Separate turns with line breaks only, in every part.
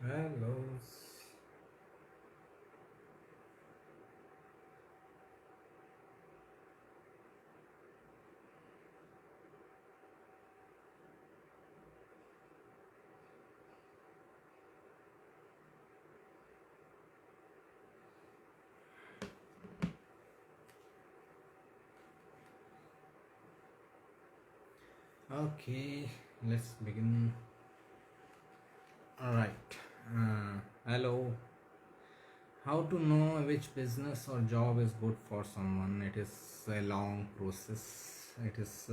Hello. Okay, let's begin. All right. Hello. How to know which business or job is good for someone? It is a long process. It is,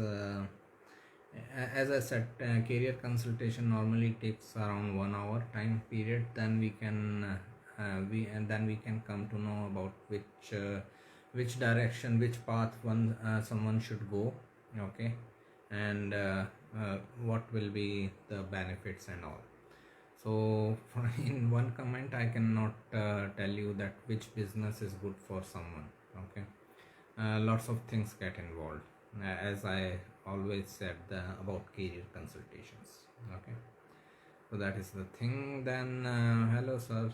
as I said, career consultation normally takes around 1 hour time period. Then we can come to know about which direction, which path someone should go. Okay, and what will be the benefits and all. So in one comment I cannot tell you that which business is good for someone. Okay, lots of things get involved, as I always said about career consultations. Okay, so that is the thing. Then hello sir,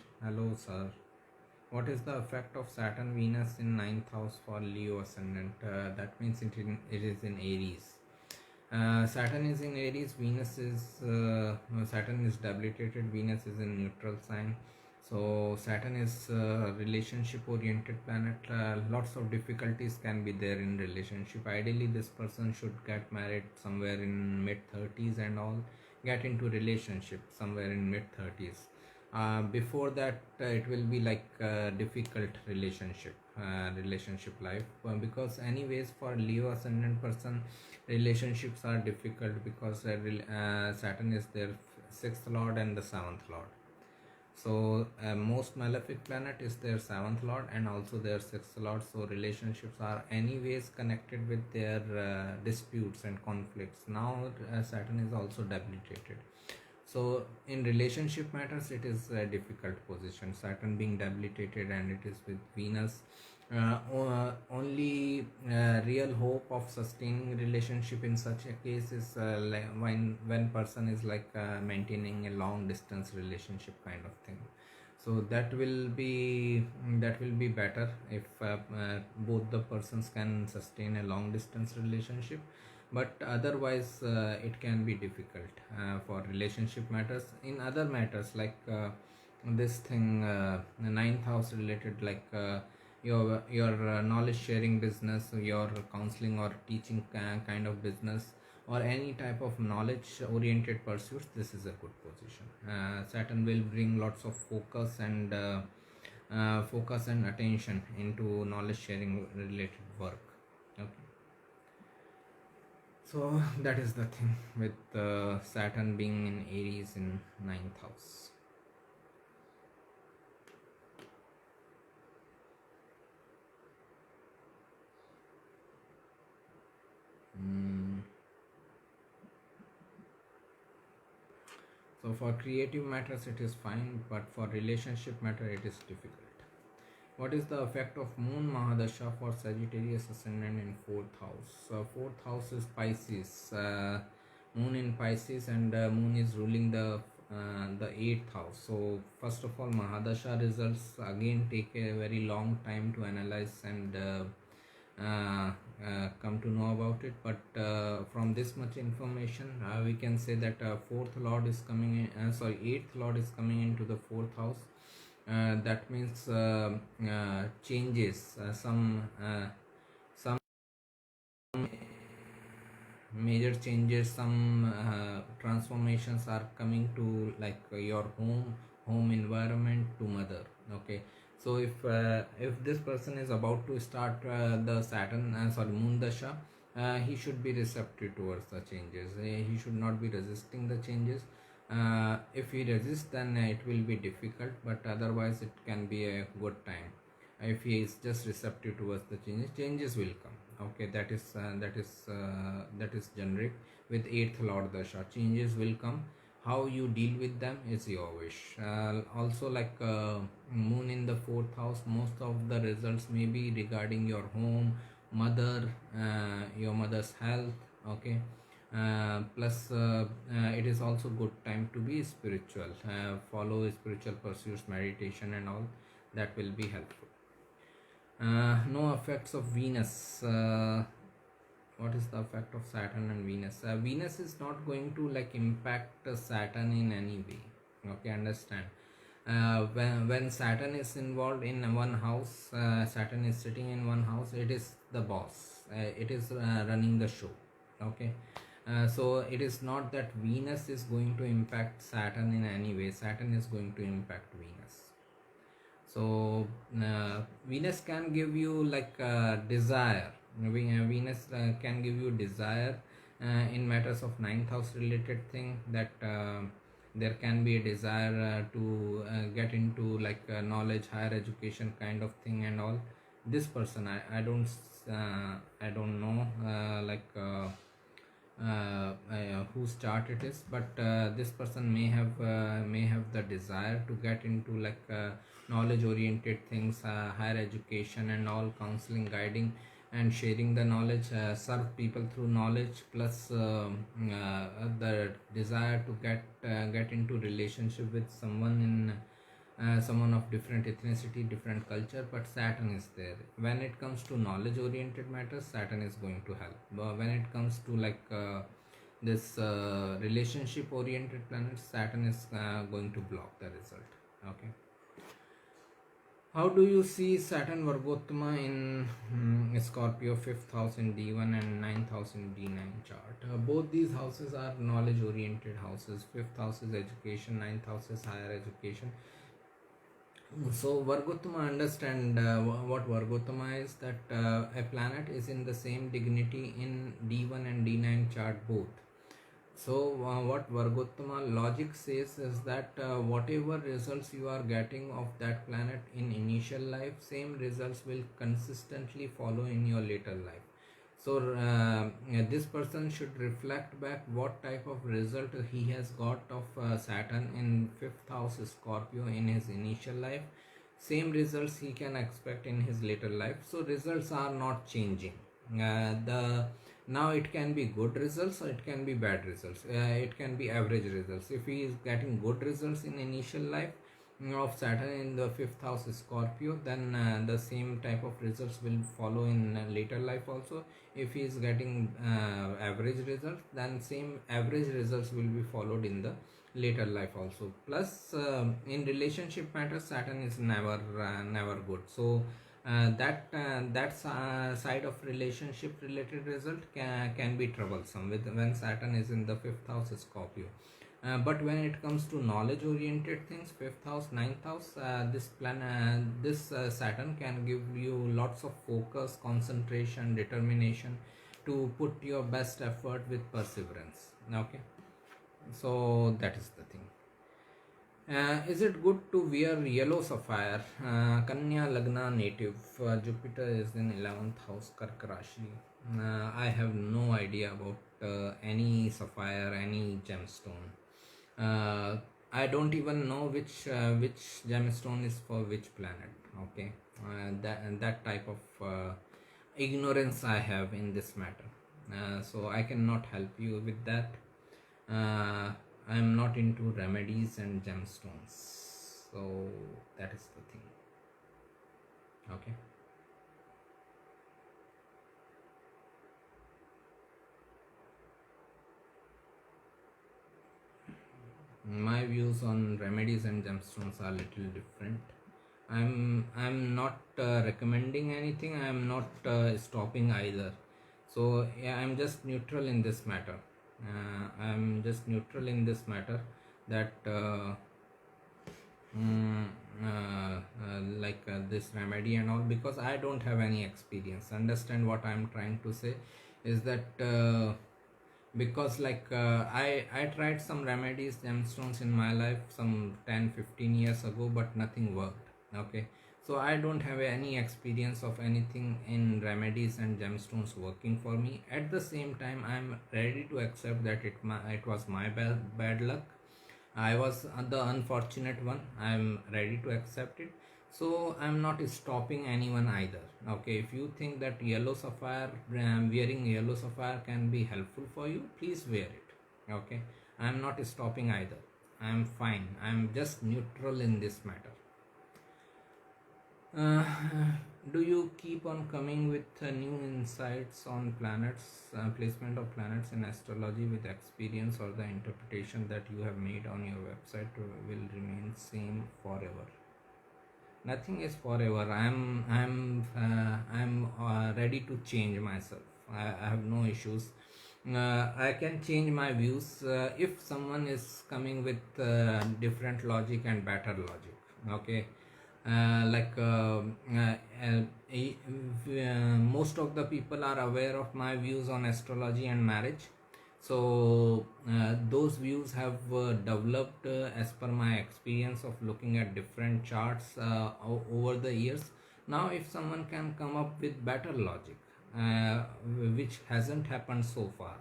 what is the effect of Saturn Venus in ninth house for Leo ascendant? That means it is in Aries. Saturn is in Aries. Saturn is debilitated. Venus is in neutral sign. So Saturn is relationship oriented planet. Lots of difficulties can be there in relationship. Ideally, this person should get married somewhere in mid 30s and all. Get into relationship somewhere in mid 30s. Before that, it will be like difficult relationship life, because anyways for Leo ascendant person, relationships are difficult because Saturn is their sixth lord and the seventh lord. So most malefic planet is their seventh lord and also their sixth lord. So relationships are anyways connected with their disputes and conflicts. Now Saturn is also debilitated. So in relationship matters, it is a difficult position. Saturn being debilitated and it is with Venus. Only real hope of sustaining relationship in such a case is like when person is like maintaining a long distance relationship kind of thing. So that will be better if both the persons can sustain a long distance relationship, but otherwise it can be difficult for relationship matters. In other matters like this thing, ninth house related, like your knowledge sharing business, your counseling or teaching kind of business, or any type of knowledge oriented pursuits, this is a good position. Saturn will bring lots of focus and attention into knowledge sharing related work. Okay, so that is the thing with Saturn being in Aries in ninth house. Mm. So for creative matters it is fine, but for relationship matter it is difficult. What is the effect of Moon Mahadasha for Sagittarius ascendant in fourth house? Fourth house is Pisces. Moon in Pisces, and Moon is ruling the eighth house. So first of all, Mahadasha results again take a very long time to analyze and come to know about it. But from this much information, we can say that fourth lord is coming in. Eighth lord is coming into the fourth house. That means changes, some major changes, some transformations are coming to, like your home environment to mother. Okay, so if this person is about to start the Saturn Moon Dasha, he should be receptive towards the changes. He should not be resisting the changes. If he resists, then it will be difficult, but otherwise it can be a good time. If he is just receptive towards the changes will come. Okay, that is generic. With eighth lord dasha, changes will come. How you deal with them is your wish. Also, like moon in the fourth house, most of the results may be regarding your home, mother, your mother's health. Okay, Plus it is also good time to be spiritual, follow spiritual pursuits, meditation and all, that will be helpful. No effects of Venus. What is the effect of Saturn and Venus? Venus is not going to like impact Saturn in any way. Okay, understand. When Saturn is involved in one house, Saturn is sitting in one house, it is the boss. It is running the show. Okay. So it is not that Venus is going to impact Saturn in any way. Saturn is going to impact Venus. So Venus can give you like desire. Venus can give you desire in matters of ninth house related thing, that there can be a desire get into like knowledge, higher education kind of thing and all. This person, I don't know whose chart it is, but this person may have the desire to get into like knowledge oriented things, higher education and all, counseling, guiding and sharing the knowledge, serve people through knowledge, plus the desire to get into relationship with someone in someone of different ethnicity, different culture. But Saturn is there. When it comes to knowledge oriented matters, Saturn is going to help. But when it comes to like this relationship oriented planets, Saturn is going to block the result. Okay. How do you see Saturn Vargottama in Scorpio 5th house in D1 and 9th house in D9 chart? Both these houses are knowledge oriented houses. 5th house is education, 9th house is higher education. So Vargottama, understand what Vargottama is, that a planet is in the same dignity in D1 and D9 chart both. So what Vargottama logic says is that whatever results you are getting of that planet in initial life, same results will consistently follow in your later life. So this person should reflect back what type of result he has got of Saturn in 5th house Scorpio in his initial life. Same results he can expect in his later life. So results are not changing. Now it can be good results or it can be bad results. It can be average results. If he is getting good results in initial life of Saturn in the 5th house Scorpio, then the same type of results will follow in later life also. If he is getting average results, then same average results will be followed in the later life also. Plus in relationship matters, Saturn is never good. So that side of relationship related result can be troublesome with when Saturn is in the 5th house Scorpio. But when it comes to knowledge oriented things, 5th house, 9th house, this Saturn can give you lots of focus, concentration, determination to put your best effort with perseverance. Okay, so that is the thing. Is it good to wear yellow sapphire? Kanya Lagna native. Jupiter is in 11th house, Karka Rashi. I have no idea about any sapphire, any gemstone. I don't even know which gemstone is for which planet. Okay, that type of ignorance I have in this matter. So I cannot help you with that. I am not into remedies and gemstones, so that is the thing. Okay. My views on remedies and gemstones are little different. I'm not recommending anything. I am not stopping either. So yeah, I'm just neutral in this matter. I'm just neutral in this matter, that this remedy and all, because I don't have any experience. Understand what I'm trying to say is that because I tried some remedies, gemstones in my life some 10-15 years ago, but nothing worked. Okay, so I don't have any experience of anything in remedies and gemstones working for me. At the same time, I'm ready to accept that it was my bad luck. I was the unfortunate one. I'm ready to accept it. So I'm not stopping anyone either. Okay, if you think that yellow sapphire, wearing yellow sapphire can be helpful for you, please wear it. Okay, I'm not stopping either. I'm fine, I'm just neutral in this matter. uh, do you keep on coming with new insights on planets, placement of planets in astrology with experience, or the interpretation that you have made on your website will remain same forever? Nothing is forever. I'm ready to change myself. I have no issues. I can change my views if someone is coming with different logic and better logic. Okay, like most of the people are aware of my views on astrology and marriage. So those views have developed as per my experience of looking at different charts over the years. Now if someone can come up with better logic, uh, which hasn't happened so far,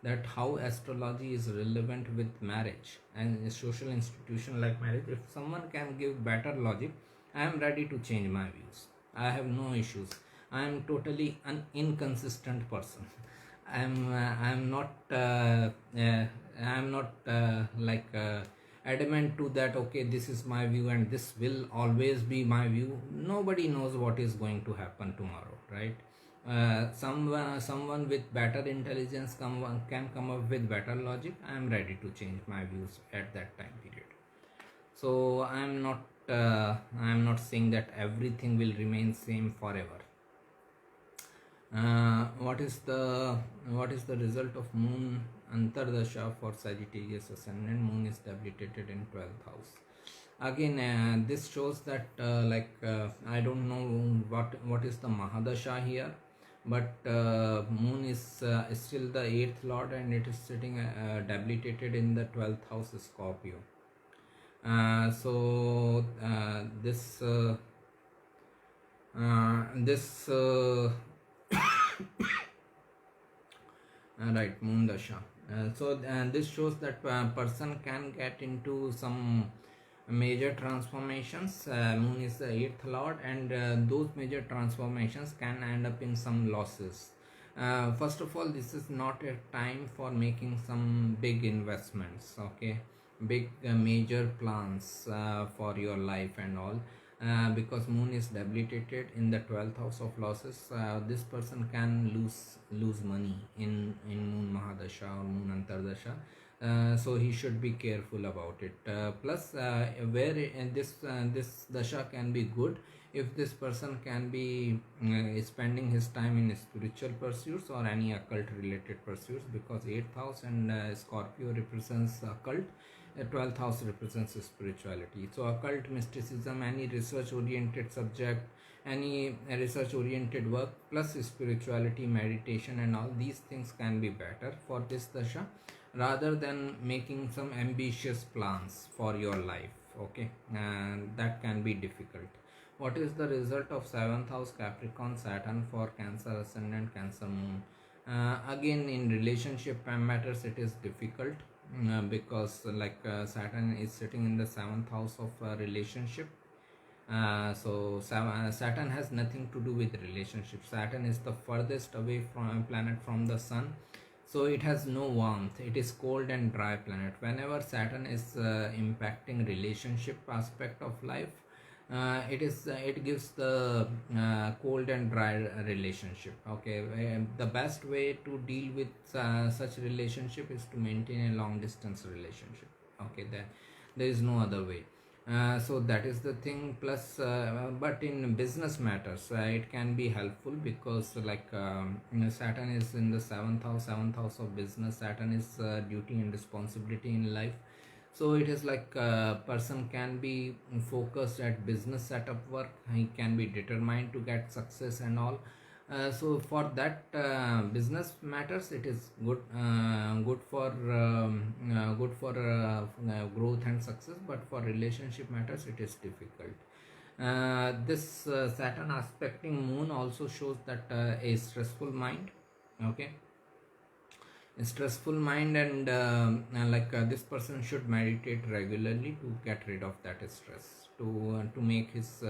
that how astrology is relevant with marriage and a social institution like marriage, if someone can give better logic, I am ready to change my views. I have no issues. I am totally an inconsistent person. I'm not I'm not like adamant to that. Okay, this is my view and this will always be my view. Nobody knows what is going to happen tomorrow, right? Someone with better intelligence can come up with better logic. I am ready to change my views at that time period. So I'm not saying that everything will remain same forever. What is the result of moon antardasha for Sagittarius ascendant? Moon is debilitated in 12th house. Again, this shows that I don't know what is the mahadasha here, but moon is still the 8th lord and it is sitting debilitated in the 12th house Scorpio. So this right, moon dasha. This shows that person can get into some major transformations. Moon is the 8th lord and those major transformations can end up in some losses. First of all, this is not a time for making some big investments. Okay, big major plans for your life and all. Because moon is debilitated in the 12th house of losses, this person can lose money in moon mahadasha or moon antardasha. So he should be careful about it. Plus where this dasha can be good if this person can be spending his time in spiritual pursuits or any occult related pursuits, because 8th house and Scorpio represents occult, 12th house represents spirituality. So occult, mysticism, any research oriented subject, any research oriented work, plus spirituality, meditation and all these things can be better for this dasha, rather than making some ambitious plans for your life. Okay, and that can be difficult. What is the result of 7th house Capricorn Saturn for Cancer ascendant, Cancer moon? Again, in relationship matters it is difficult, because Saturn is sitting in the 7th house of relationship. Saturn has nothing to do with relationship. Saturn is the furthest away from planet from the sun, so it has no warmth. It is cold and dry planet. Whenever Saturn is impacting relationship aspect of life, it gives the cold and dry relationship. Okay, the best way to deal with such relationship is to maintain a long distance relationship. Okay, there is no other way. So that is the thing. Plus but in business matters it can be helpful, because Saturn is in the 7th house of business. Saturn is duty and responsibility in life. So it is like a person can be focused at business setup work. He can be determined to get success and all. So for that business matters it is good for growth and success, but for relationship matters it is difficult. This Saturn aspecting moon also shows that a stressful mind. Okay, stressful mind, and this person should meditate regularly to get rid of that stress, to make his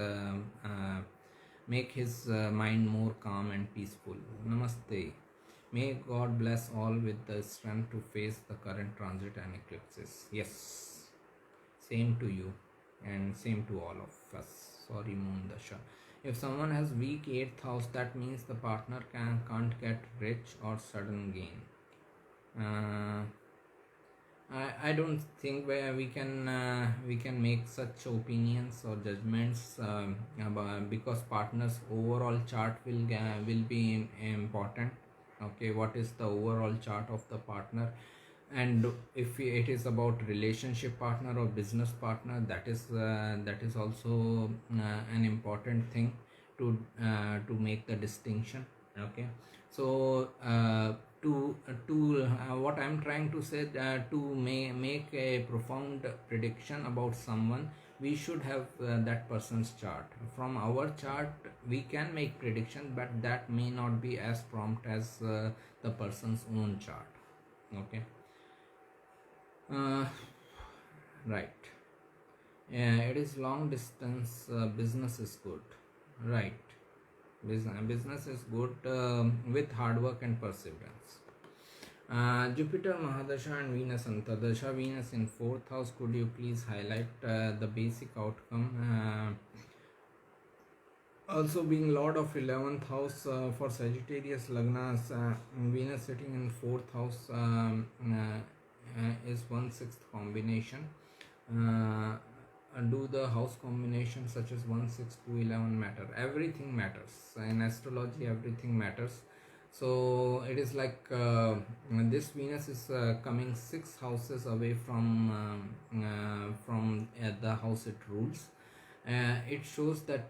mind more calm and peaceful. Namaste. May God bless all with the strength to face the current transit and eclipses. Yes, same to you, and same to all of us. Sorry, Moon Dasha. If someone has weak 8th house, that means the partner can't get rich or sudden gain. uh, I don't think where we can make such opinions or judgments because partner's overall chart will be important. Okay, what is the overall chart of the partner? And if it is about relationship partner or business partner, that is also an important thing to make the distinction. Okay, so what I'm trying to say, to make a profound prediction about someone, we should have that person's chart. From our chart we can make prediction, but that may not be as prompt as the person's own chart. Okay. uh, right. Yeah, it is long distance. Business is good. Right. Business is good with hard work and perseverance. Jupiter Mahadasha and Venus Antardasha. Venus in 4th house. Could you please highlight the basic outcome? Also, being Lord of 11th house for Sagittarius Lagnas, Venus sitting in 4th house is 1/6 combination. Do the house combination such as 1/6 to 11 matter? Everything matters in astrology. Everything matters. So it is like this Venus is coming 6 houses away from the house it rules. It shows that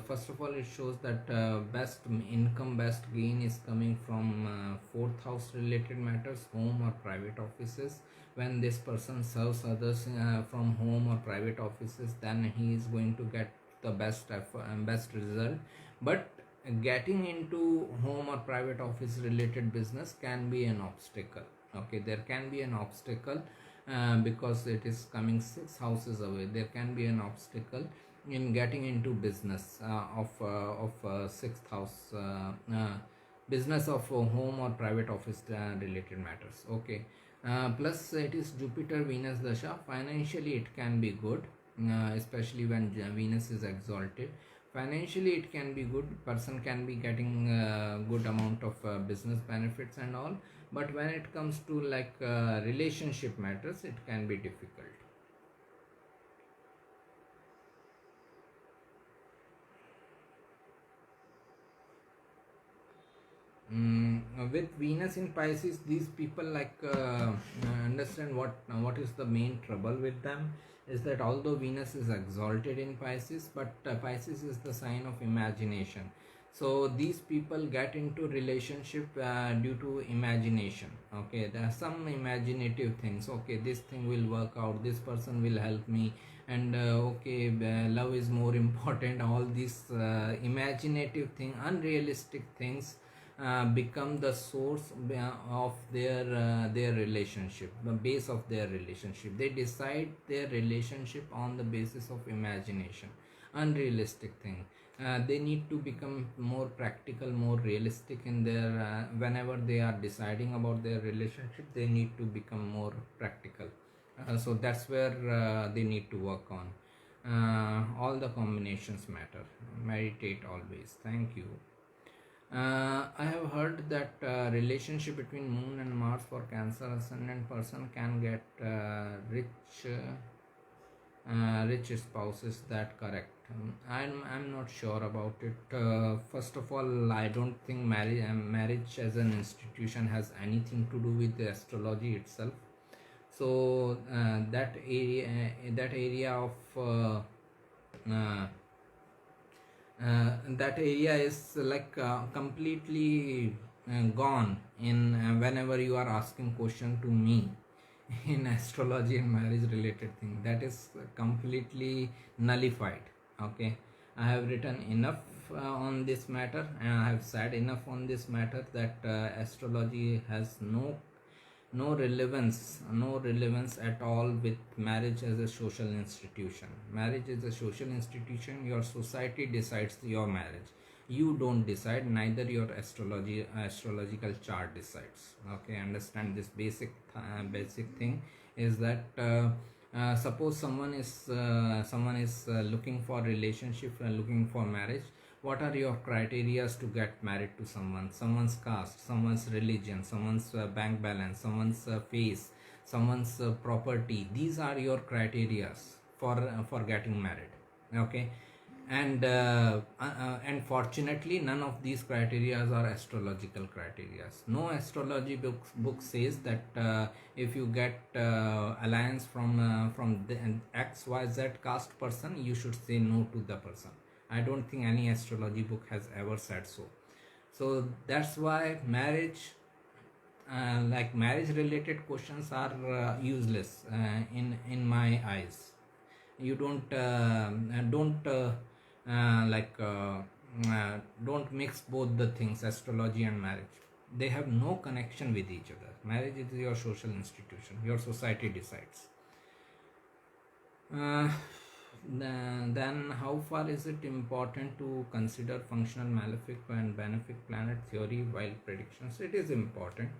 first of all, it shows that best income, best gain is coming from 4th house related matters, home or private offices. When this person serves others from home or private offices, then he is going to get the best effort and best result. But getting into home or private office related business can be an obstacle. Okay, there can be an obstacle because it is coming 6 houses away. There can be an obstacle in getting into business of 6th house, business of home or private office related matters. Okay. Plus it is Jupiter Venus Dasha. Financially it can be good, especially when Venus is exalted. Financially it can be good. Person can be getting good amount of business benefits and all. But when it comes to like relationship matters, it can be difficult. With Venus in Pisces, these people understand what is the main trouble with them is that although Venus is exalted in Pisces, but Pisces is the sign of imagination. So these people get into relationship due to imagination. Okay, there are some imaginative things. Okay, this thing will work out. This person will help me, and love is more important. All these imaginative thing, unrealistic things become the source of their relationship, the base of their relationship. They decide their relationship on the basis of imagination, unrealistic thing. They need to become more practical, more realistic in their whenever they are deciding about their relationship. They need to become more practical. So that's where they need to work on. All the combinations matter. Meditate always. Thank you. I have heard that relationship between Moon and Mars for Cancer ascendant person can get rich spouse. Is that correct? I'm not sure about it. First of all, I don't think marriage as an institution has anything to do with the astrology itself. So that area of uh, that area is completely gone in whenever you are asking question to me in astrology and marriage related thing. That is completely nullified. Okay, I have written enough on this matter, and I have said enough on this matter that astrology has no no relevance at all with marriage as a social institution. Marriage is a social institution. Your society decides your marriage. You don't decide, neither your astrological chart decides. Okay, understand this basic thing is that suppose someone is looking for relationship, looking for marriage. What are your criterias to get married to someone? Someone's caste, someone's religion, someone's bank balance, someone's face, someone's property. These are your criterias for getting married. Okay. And fortunately none of these criteria are astrological criteria. No astrology book says that if you get alliance from the xyz caste person, you should say no to the person. I don't think any astrology book has ever said so. So that's why marriage related questions are useless in my eyes. You don't mix both the things, astrology and marriage. They have no connection with each other. Marriage is your social institution. Your society decides. Then how far is it important to consider functional malefic and benefic planet theory while predictions? It is important.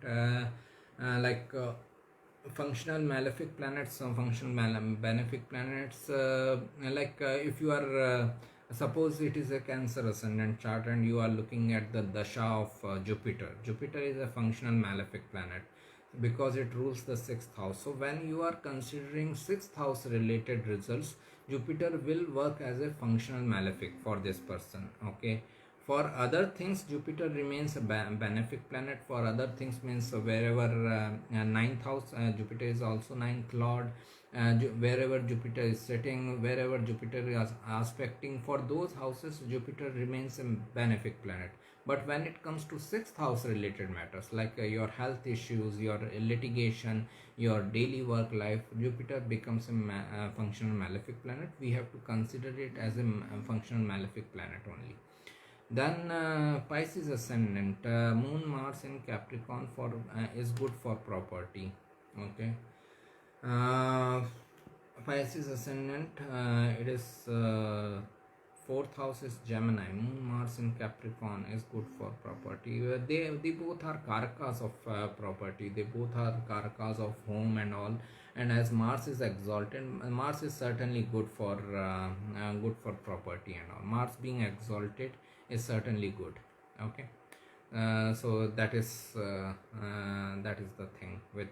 Functional malefic planets, benefic planets, if you are suppose it is a Cancer ascendant chart and you are looking at the dasha of Jupiter is a functional malefic planet because it rules the 6th house. So when you are considering 6th house related results, Jupiter will work as a functional malefic for this person. Okay. For other things, Jupiter remains a benefic planet. For other things means wherever 9th house, Jupiter is also 9th lord. Wherever Jupiter is sitting, wherever Jupiter is aspecting, for those houses Jupiter remains a benefic planet. But when it comes to 6th house related matters like your health issues, your litigation, your daily work life, Jupiter becomes a functional malefic planet. We have to consider it as a functional malefic planet only. Then Pisces ascendant, Moon Mars in Capricorn is good for property. Okay. Pisces ascendant, it is 4th house is Gemini. Moon Mars in Capricorn is good for property. They both are karakas of property. They both are karakas of home and all. And as Mars is exalted, Mars is certainly good for property and all. Mars being exalted is certainly good. Okay. So that is the thing with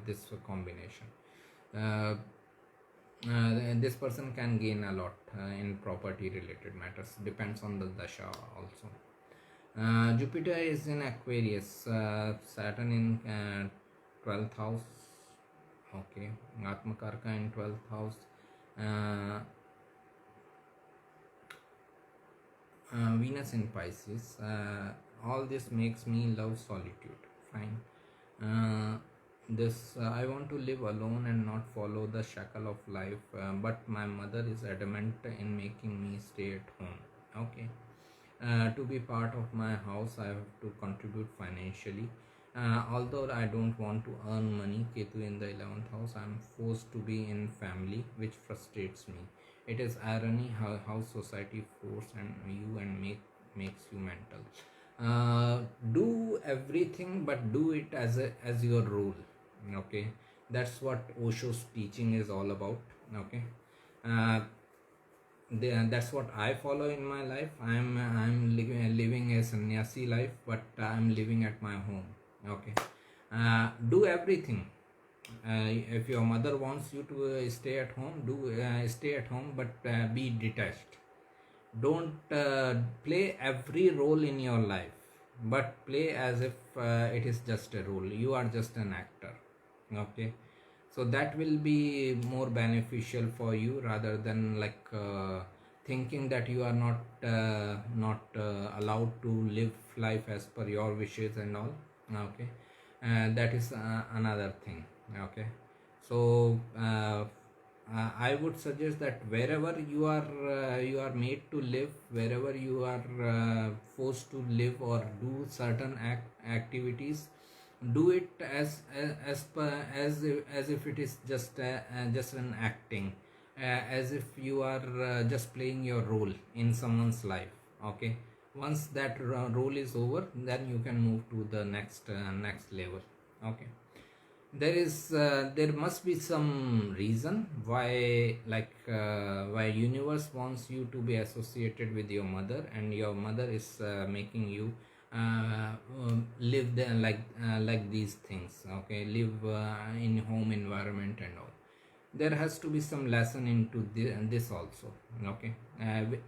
this combination. This person can gain a lot in property related matters. Depends on the dasha also. Jupiter is in Aquarius, Saturn in 12th house. Okay, Atmakarka in 12th house. Venus in Pisces. All this makes me love solitude. Fine. I want to live alone and not follow the shackle of life, but my mother is adamant in making me stay at home. Okay. To be part of my house, I have to contribute financially. Although I don't want to earn money, Ketu in the 11th house, I am forced to be in family, which frustrates me. It is irony how society forces you and makes you mental. Do everything, but do it as your role. Okay, that's what Osho's teaching is all about. Okay. That's what I follow in my life. I'm living a sannyasi life, but I'm living at my home. Okay. Do everything. If your mother wants you to stay at home, stay at home, but be detached. Don't play every role in your life, but play as if it is just a role. You are just an actor. Okay. So that will be more beneficial for you rather than thinking that you are not allowed to live life as per your wishes and all. Okay. That is another thing. Okay. So I would suggest that wherever you are made to live, wherever you are forced to live or do certain activities, do it as per as if it is just an acting, as if you are just playing your role in someone's life. Okay, once that role is over, then you can move to the next level. Okay, there must be some reason why, why universe wants you to be associated with your mother, and your mother is making you live there, like these things. Okay, live in home environment and all. There has to be some lesson into this also. Okay,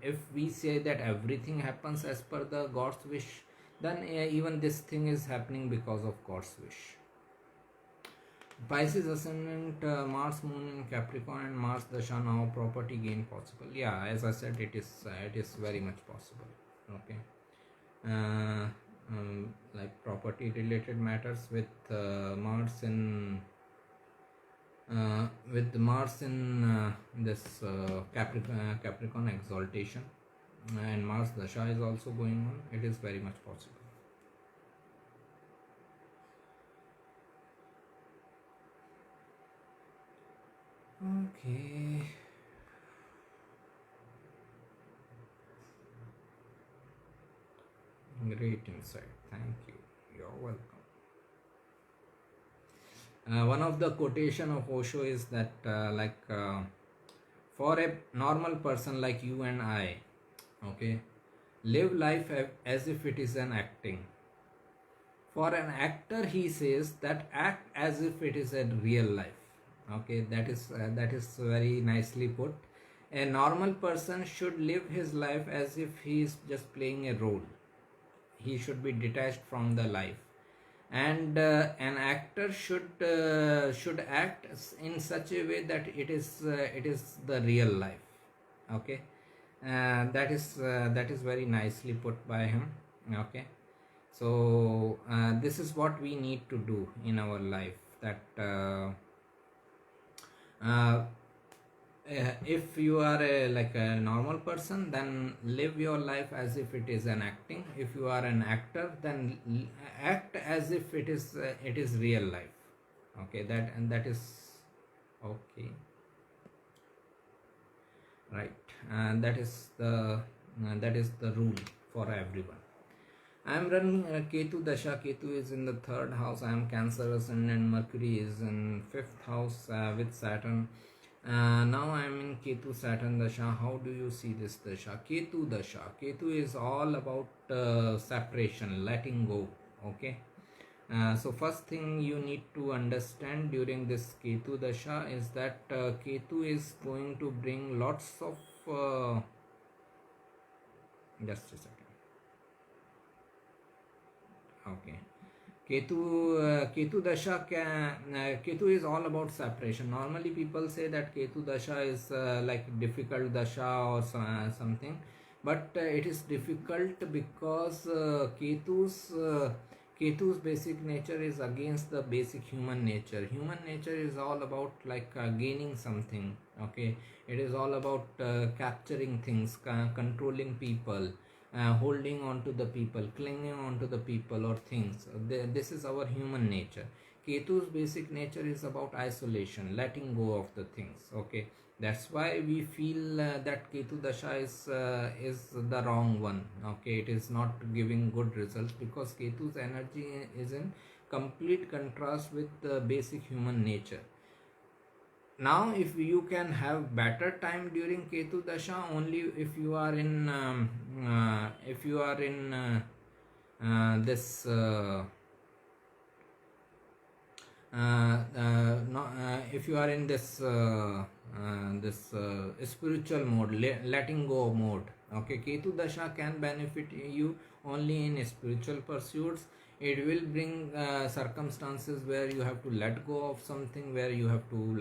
if we say that everything happens as per the god's wish, then even this thing is happening because of god's wish. Pisces ascendant, Mars moon in Capricorn and Mars dasha, now property gain possible. Yeah, as I said, it is very much possible. Okay, uh, like property related matters with Mars in this Capricorn exaltation, and Mars dasha is also going on. It is very much possible. Okay. Great insight. Thank you. You're welcome. One of the quotation of Osho is that for a normal person like you and I, okay, live life as if it is an acting. For an actor, he says that act as if it is a real life. Okay, that is very nicely put. A normal person should live his life as if he is just playing a role. He should be detached from the life, and an actor should act in such a way that it is the real life. Okay, that is very nicely put by him. Okay, so this is what we need to do in our life, that uh, if you are a normal person, then live your life as if it is an acting. If you are an actor, then act as if it is real life. Okay, that is okay, right, and that is the rule for everyone. I am running Ketu Dasha. Ketu is in the third house. I am Cancer ascendant. Mercury is in fifth house with Saturn. Now I am in Ketu Saturn Dasha. How do you see this Dasha? Ketu Dasha. Ketu is all about separation, letting go. Okay. So first thing you need to understand during this Ketu Dasha is that Ketu is going to bring lots of just a second. Okay. Ketu Dasha Ketu is all about separation. Normally people say that Ketu Dasha is like difficult Dasha or something, but it is difficult because Ketu's basic nature is against the basic human nature. Human nature is all about gaining something. Okay, it is all about capturing things, controlling people, holding on to the people, clinging on to the people or things. This is our human nature. Ketu's basic nature is about isolation, letting go of the things. Okay, that's why we feel that Ketu Dasha is the wrong one. Okay, it is not giving good results because Ketu's energy is in complete contrast with the basic human nature. Now if you can have better time during Ketu Dasha only if you are in this no, if you are in this spiritual mode, letting go mode. Okay, Ketu Dasha can benefit you only in spiritual pursuits. It will bring circumstances where you have to let go of something, where you have to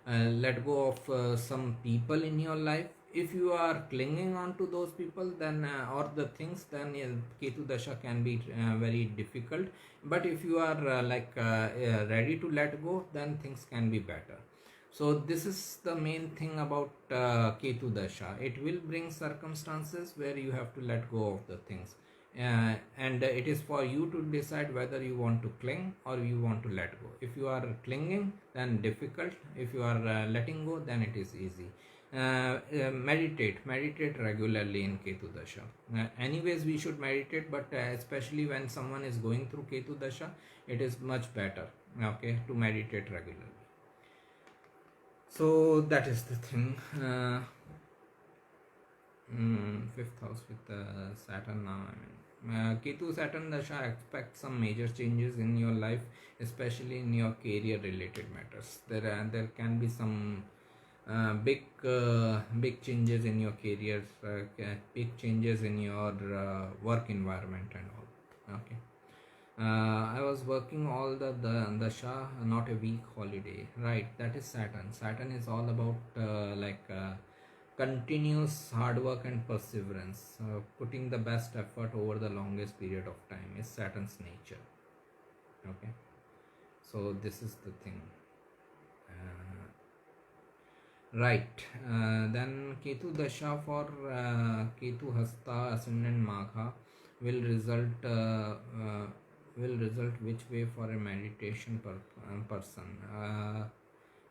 let go of some people in your life. If you are clinging on to those people, then or the things, then Ketu Dasha can be very difficult. But if you are ready to let go, then things can be better. So this is the main thing about Ketu Dasha. It will bring circumstances where you have to let go of the things. And it is for you to decide whether you want to cling or you want to let go. If you are clinging, then difficult. If you are letting go, then it is easy. Meditate regularly in Ketu Dasha. Anyways, we should meditate, but especially when someone is going through Ketu Dasha, it is much better, okay, to meditate regularly. So that is the thing. Fifth house with Saturn now. Ketu Saturn Dasha, expect some major changes in your life, especially in your career related matters. There can be some big changes in your careers, big changes in your work environment and all. Okay. I was working all the dasha, not a week holiday. Right, that is Saturn. Saturn is all about continuous hard work and perseverance. Putting the best effort over the longest period of time is Saturn's nature. Okay, so this is the thing. Right, then Ketu Dasha for Ketu Hasta Ascendant Magha will result which way for a meditation person.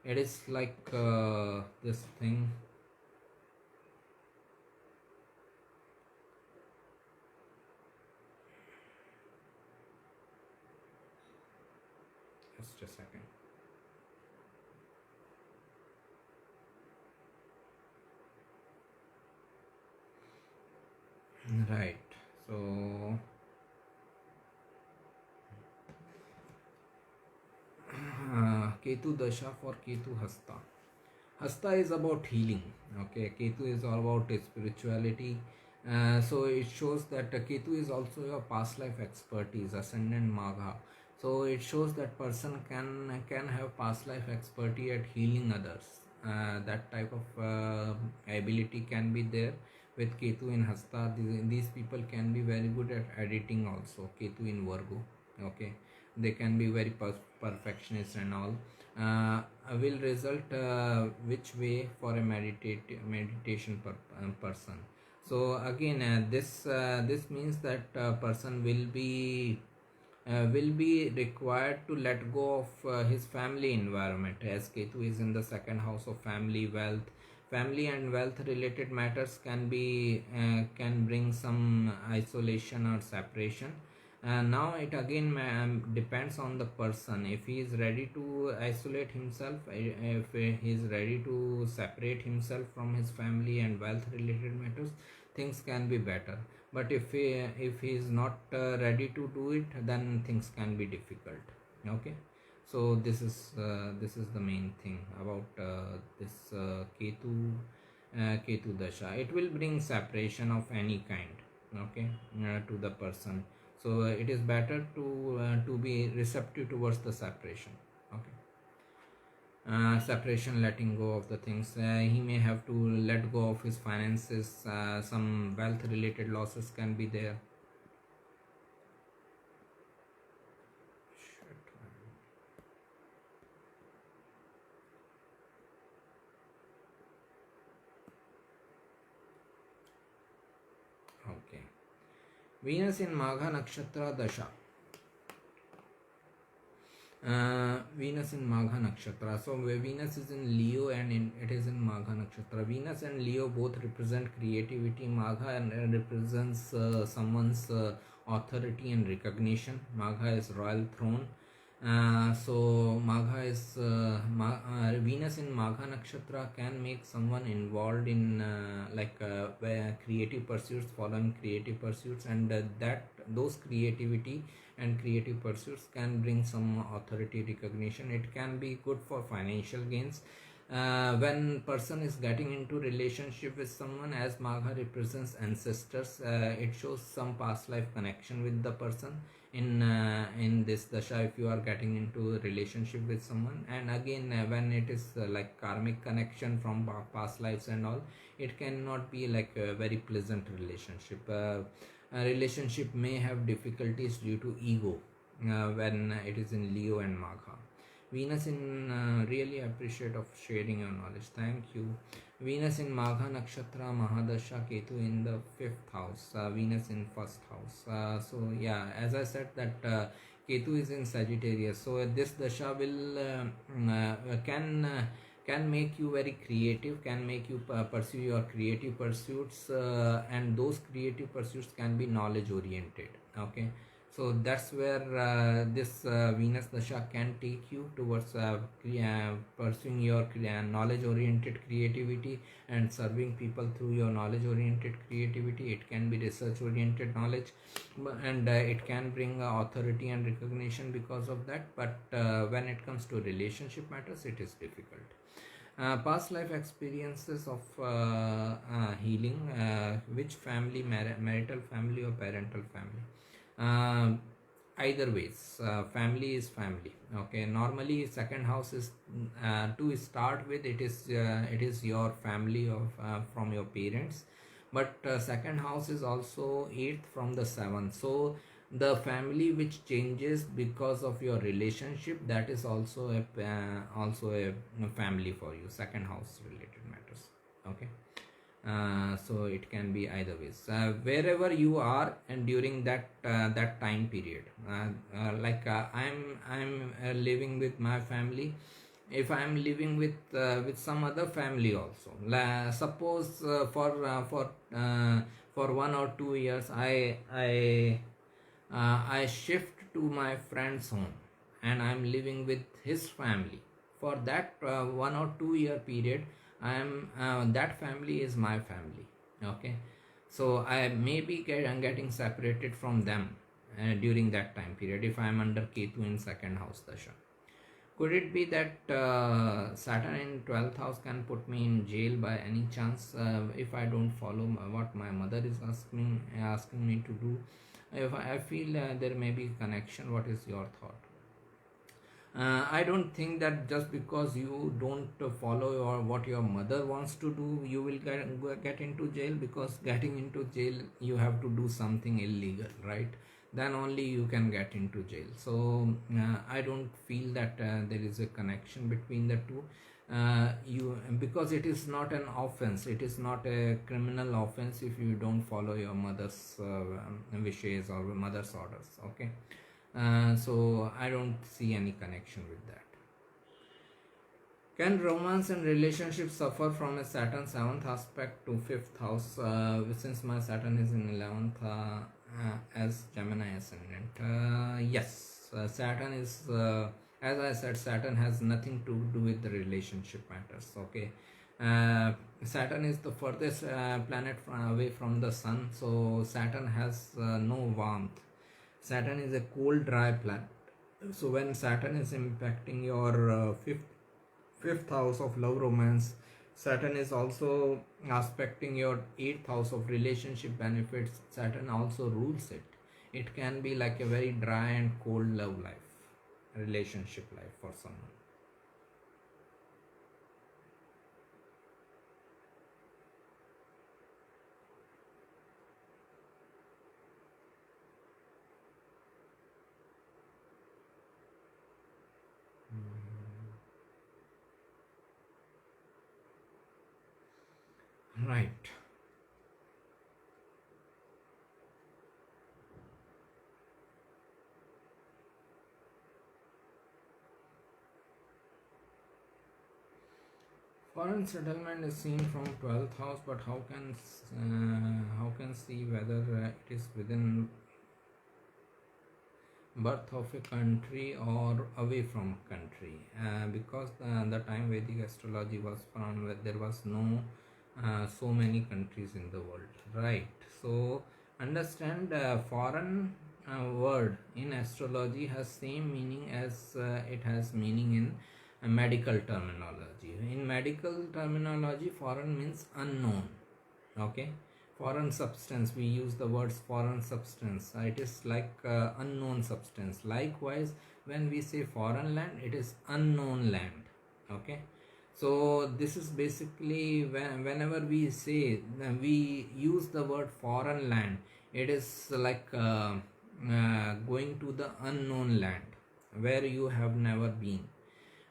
It is like this thing. Just a second. Right, so Ketu Dasha for Ketu Hasta. Hasta is about healing. Okay, Ketu is all about spirituality. So it shows that Ketu is also your past life expertise, ascendant Magha. So it shows that person can have past life expertise at healing others. That type of ability can be there with Ketu in Hasta. These people can be very good at editing also. Ketu in Virgo. Okay, they can be very perfectionist and all. Will result which way for a meditation person. So again, this means that person will be required to let go of his family environment, as Ketu is in the second house of family, wealth. Family and wealth related matters can bring some isolation or separation. Now it again depends on the person. If he is ready to isolate himself, if he is ready to separate himself from his family and wealth related matters, things can be better. But if he is not ready to do it, then things can be difficult. Okay, so this is the main thing about this Ketu Dasha. It will bring separation of any kind, okay, to the person. So it is better to be receptive towards the separation. Okay, separation, letting go of the things. He may have to let go of his finances. Some wealth related losses can be there. Okay, Venus in Magha Nakshatra Dasha. Venus in Magha Nakshatra. So Venus is in Leo and it is in Magha Nakshatra. Venus and Leo both represent creativity. Magha represents someone's authority and recognition. Magha is royal throne. So Magha is Venus in Magha Nakshatra can make someone involved in creative pursuits, following creative pursuits, and that those creativity and creative pursuits can bring some authority recognition. It can be good for financial gains. When person is getting into relationship with someone, as Magha represents ancestors, it shows some past life connection with the person in this dasha, if you are getting into relationship with someone. And again, when it is like karmic connection from past lives and all, it cannot be like a very pleasant relationship. A relationship may have difficulties due to ego when it is in Leo and Magha. Venus in really appreciate of sharing your knowledge. Thank you. Venus in Magha Nakshatra Mahadasha, Ketu in the fifth house, Venus in first house. So yeah, as I said that Ketu is in Sagittarius, so this dasha will can make you very creative, can make you pursue your creative pursuits, and those creative pursuits can be knowledge oriented. Okay, so that's where this Venus dasha can take you towards pursuing your knowledge oriented creativity and serving people through your knowledge oriented creativity. It can be research oriented knowledge, and it can bring authority and recognition because of that, but when it comes to relationship matters, it is difficult. Past life experiences of healing, which family, marital family or parental family. uh, Either ways, family is family. Okay, normally second house is to start with, it is your family of from your parents, but second house is also eighth from the seventh, so the family which changes because of your relationship, that is also a family for you, second house related matters. Okay, so it can be either ways, wherever you are and during that time period. I'm living with my family. If I'm living with some other family also, suppose for 1 or 2 years I shift to my friend's home and I'm living with his family. For that 1 or 2 year period, I'm that family is my family. Okay, so I may be getting separated from them during that time period if I'm under Ketu in second house dasha. Could it be that Saturn in 12th house can put me in jail by any chance if I don't follow what my mother is asking me to do? If I feel there may be connection, what is your thought? I don't think that just because you don't follow or what your mother wants to do, you will get into jail, because getting into jail, you have to do something illegal, right? Then only you can get into jail. So I don't feel that there is a connection between the two. You Because it is not an offense, it is not a criminal offense if you don't follow your mother's wishes or mother's orders. Okay, so I don't see any connection with that. Can romance and relationships suffer from a Saturn 7th aspect to 5th house? Since my Saturn is in 11th as Gemini ascendant. Yes, Saturn is, as I said, Saturn has nothing to do with the relationship matters. Okay, Saturn is the furthest planet away from the Sun, so Saturn has no warmth. Saturn is a cold, dry planet. So when Saturn is impacting your fifth house of love romance, Saturn is also aspecting your eighth house of relationship benefits. Saturn also rules it. It can be like a very dry and cold love life, relationship life for someone. Right. Foreign settlement is seen from 12th house, but how can see whether it is within birth of a country or away from country? Because the time Vedic astrology was found, where there was no so many countries in the world, right? So understand, foreign word in astrology has same meaning as it has meaning in medical terminology. In medical terminology, foreign means unknown. Okay, foreign substance, we use the words foreign substance. It is like unknown substance. Likewise, when we say foreign land, it is unknown land. Okay, so this is basically whenever we say, we use the word foreign land, it is like going to the unknown land where you have never been.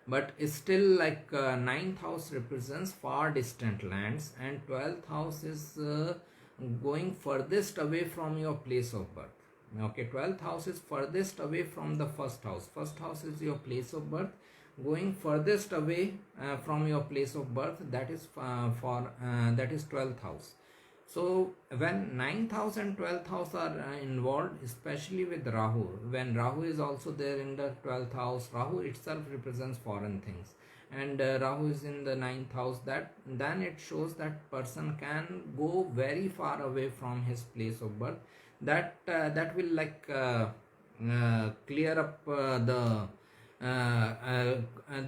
but still, like, ninth house represents far distant lands, and 12th house is going furthest away from your place of birth. Okay, 12th house is furthest away from the first house. First house is your place of birth, going furthest away from your place of birth, that is that is 12th house. So when 9th house and 12th house are involved, especially with Rahu, when Rahu is also there in the 12th house, Rahu itself represents foreign things, and Rahu is in the 9th house, that then it shows that person can go very far away from his place of birth. That will, like, clear up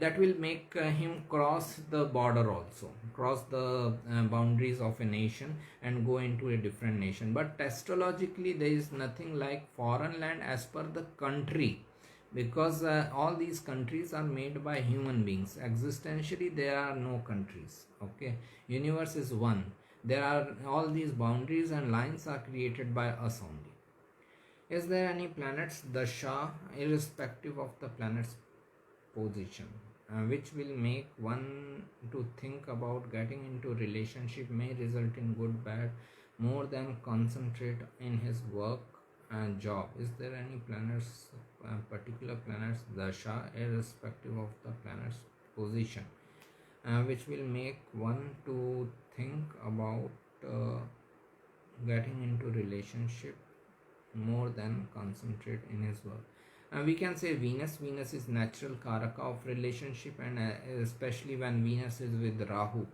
that will make him cross the border, also cross the boundaries of a nation and go into a different nation. But astrologically there is nothing like foreign land as per the country, because all these countries are made by human beings. Existentially there are no countries. Okay, universe is one. There are all these boundaries and lines are created by us only. Is there any planets dasha, irrespective of the planet's position, which will make one to think about getting into relationship, may result in good bad, more than concentrate in his work and job? Is there any planets, particular planets dasha, irrespective of the planet's position, which will make one to think about getting into relationship, more than concentrate in his work? We can say Venus. Venus is natural karaka of relationship, and especially when Venus is with Rahu.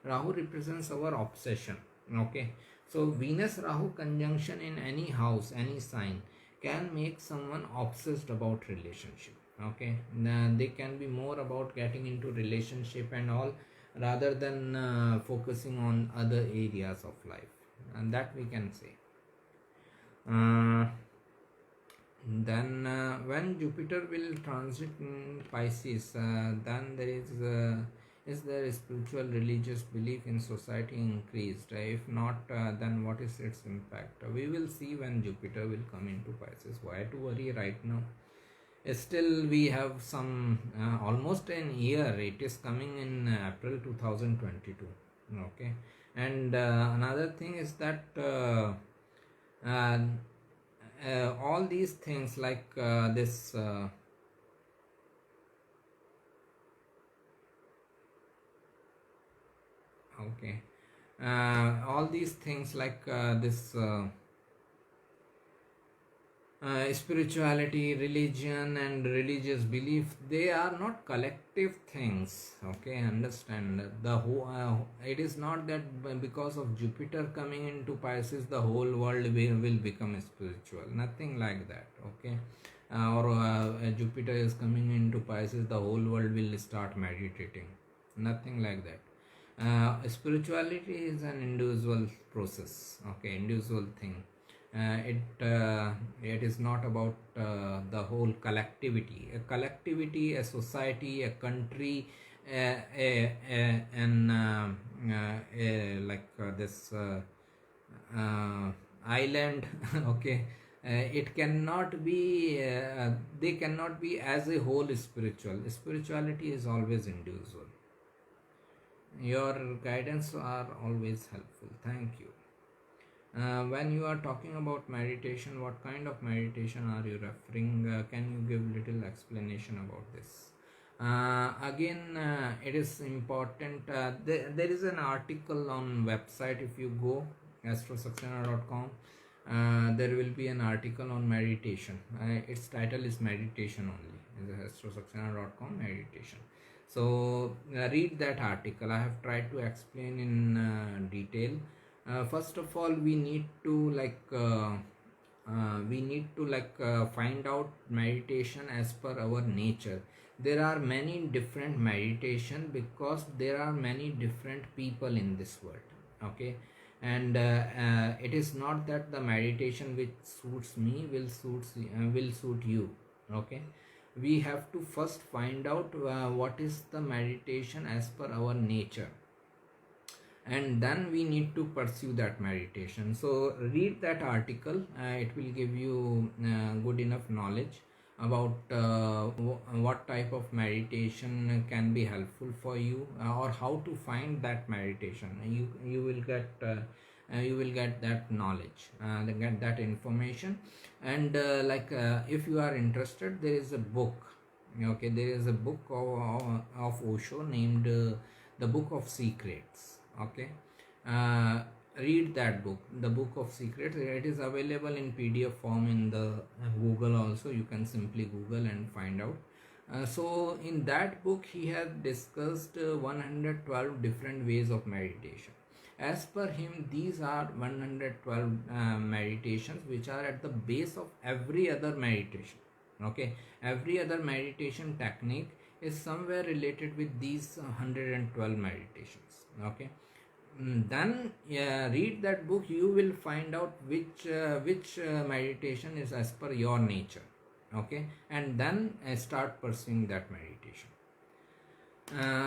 Rahu represents our obsession. Okay, so Venus Rahu conjunction in any house, any sign, can make someone obsessed about relationship. Okay, now they can be more about getting into relationship and all, rather than focusing on other areas of life, and that we can say. Then when Jupiter will transit in Pisces, then is there a spiritual religious belief in society increased? If not, then what is its impact? We will see when Jupiter will come into Pisces. Why to worry right now? Still we have some almost an year. It is coming in April 2022. Okay, and another thing is that all these things, like this okay, all these things, like this spirituality, religion and religious belief, they are not collective things. Okay, understand, the whole it is not that because of Jupiter coming into Pisces the whole world will become spiritual. Nothing like that. Okay, or Jupiter is coming into Pisces, the whole world will start meditating. Nothing like that. Spirituality is an individual process. Okay, individual thing. It is not about the whole collectivity. A collectivity, a society, a country, like this island. Okay, it cannot be. They cannot be as a whole spiritual. Spirituality is always individual. Your guidance are always helpful. Thank you. When you are talking about meditation, what kind of meditation are you referring? Can you give little explanation about this? Again, it is important. There is an article on website. If you go astrosaxena.com, there will be an article on meditation. Its title is meditation only. astrosaxena.com meditation. So read that article. I have tried to explain in detail. First of all, we need to find out meditation as per our nature. There are many different meditation because there are many different people in this world. Okay, and it is not that the meditation which suits me will suit you. Okay, we have to first find out what is the meditation as per our nature, and then we need to pursue that meditation. So read that article. It will give you good enough knowledge. about what type of meditation can be helpful for you, or how to find that meditation. You will get you will get that knowledge, get that information. And if you are interested, there is a book. Okay, there is a book of Osho named the Book of Secrets. Okay, uh, read that book, the Book of Secrets. It is available in PDF form in the Google also. You can simply Google and find out. So in that book he has discussed 112 different ways of meditation. As per him, these are 112 meditations which are at the base of every other meditation. Okay, every other meditation technique is somewhere related with these 112 meditations. Okay. Then read that book. You will find out which meditation is as per your nature. Okay, and then start pursuing that meditation.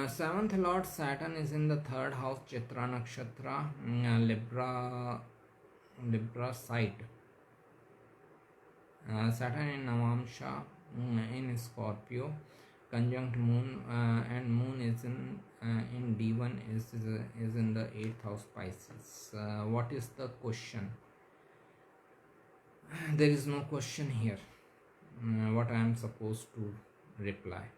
Seventh Lord Saturn is in the third house, Chitra Nakshatra, Libra site. Saturn in Navamsha, in Scorpio, conjunct Moon, and Moon is in D1, is in the 8th house, Pisces. What is the question? There is no question here. What I am supposed to reply?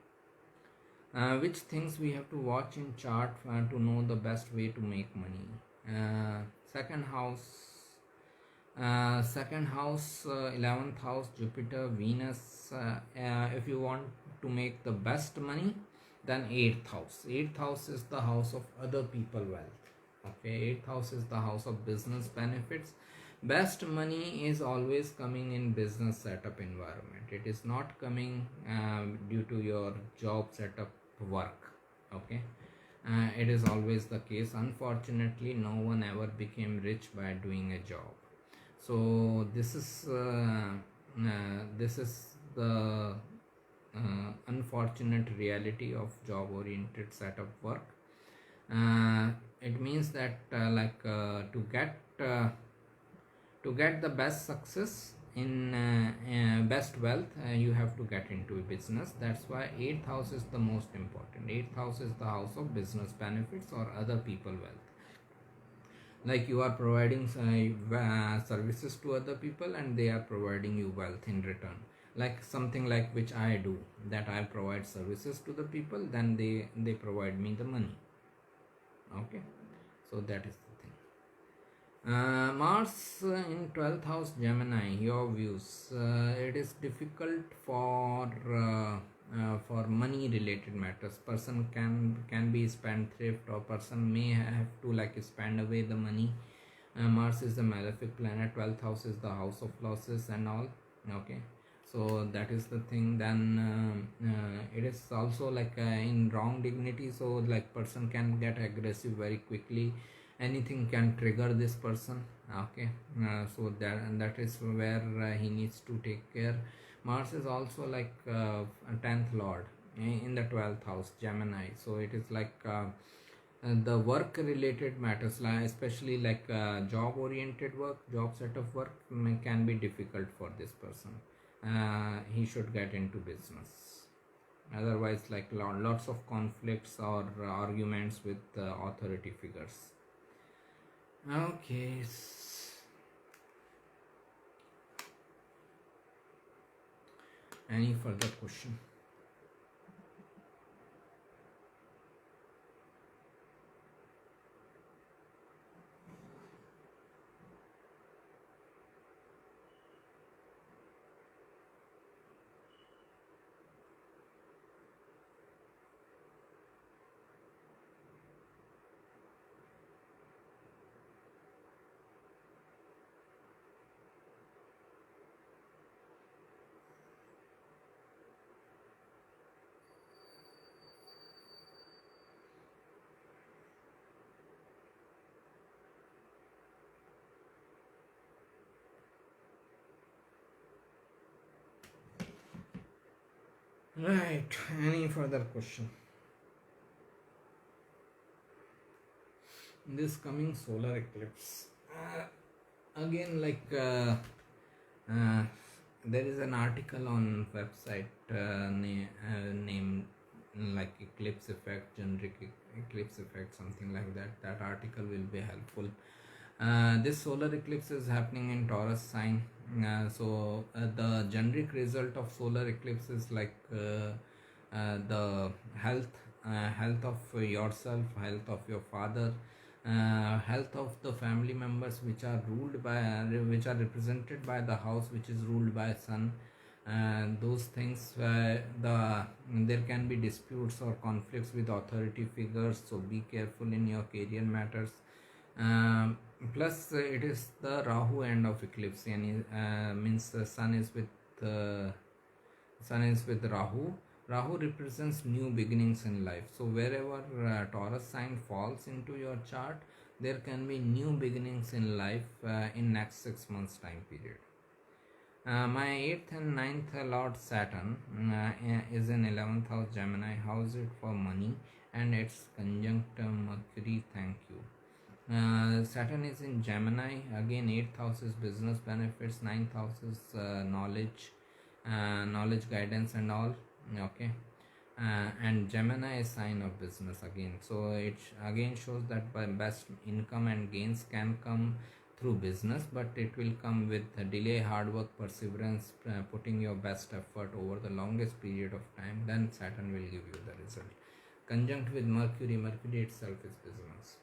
Which things we have to watch in chart to know the best way to make money? Second house, 11th house, Jupiter, Venus. If you want to make the best money, then 8th house. 8th house is the house of other people wealth. Okay, 8th house is the house of business benefits. Best money is always coming in business setup environment. It is not coming due to your job setup work. Okay, it is always the case. Unfortunately, no one ever became rich by doing a job. So this is the unfortunate reality of job oriented setup work. It means that to get the best success in best wealth, you have to get into a business. That's why 8th house is the most important. 8th house is the house of business benefits or other people wealth. Like you are providing services to other people and they are providing you wealth in return. Like something like which I do, that I provide services to the people, then they provide me the money. Okay, so that is the thing. Mars in 12th house, Gemini. Your views. It is difficult for money related matters. Person can be spendthrift, or person may have to spend away the money. Mars is the malefic planet. 12th house is the house of losses and all. Okay, so that is the thing. Then it is also in wrong dignity, so person can get aggressive very quickly. Anything can trigger this person. Okay, so that is where he needs to take care. Mars is also 10th lord in the 12th house, Gemini. So it is the work related matters, especially job oriented work, job set of work can be difficult for this person. He should get into business. Otherwise, lots of conflicts or arguments with authority figures. Okay. Any further question? Right, any further question? This coming solar eclipse, again there is an article on website named like eclipse effect, generic eclipse effect, something like that. That article will be helpful. This solar eclipse is happening in Taurus sign. The generic result of solar eclipse is like the health of yourself, health of your father, health of the family members which are ruled by which are represented by the house which is ruled by sun. Those things, there can be disputes or conflicts with authority figures, so be careful in your career matters. Plus it is the Rahu end of eclipse, and means the uh, sun is with Rahu. Rahu represents new beginnings in life. So wherever Taurus sign falls into your chart, there can be new beginnings in life in next 6 months time period. My 8th and 9th Lord Saturn is in 11th house Gemini. How's it for money? And it's conjunct Mercury. Thank you. Saturn is in Gemini. Again, 8th house is business benefits, 9th house is knowledge, guidance, and all. Okay. And Gemini is sign of business again. So it again shows that by best income and gains can come through business, but it will come with delay, hard work, perseverance, putting your best effort over the longest period of time. Then Saturn will give you the result. Conjunct with Mercury, Mercury itself is business.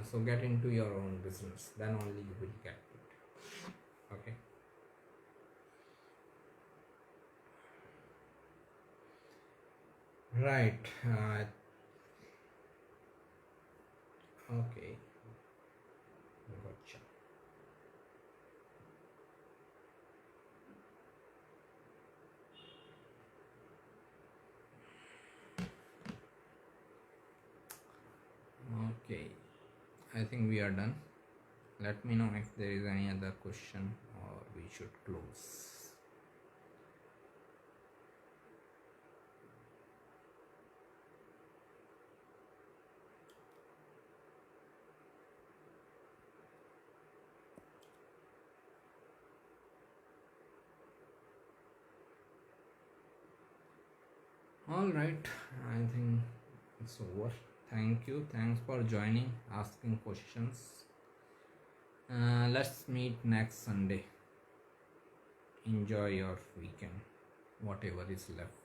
So get into your own business, then only you will get it. Okay. Right. Okay. Gotcha. Okay. I think we are done. Let me know if there is any other question or we should close. All right. I think it's over. Thank you. Thanks for joining, asking questions. Let's meet next Sunday. Enjoy your weekend, whatever is left.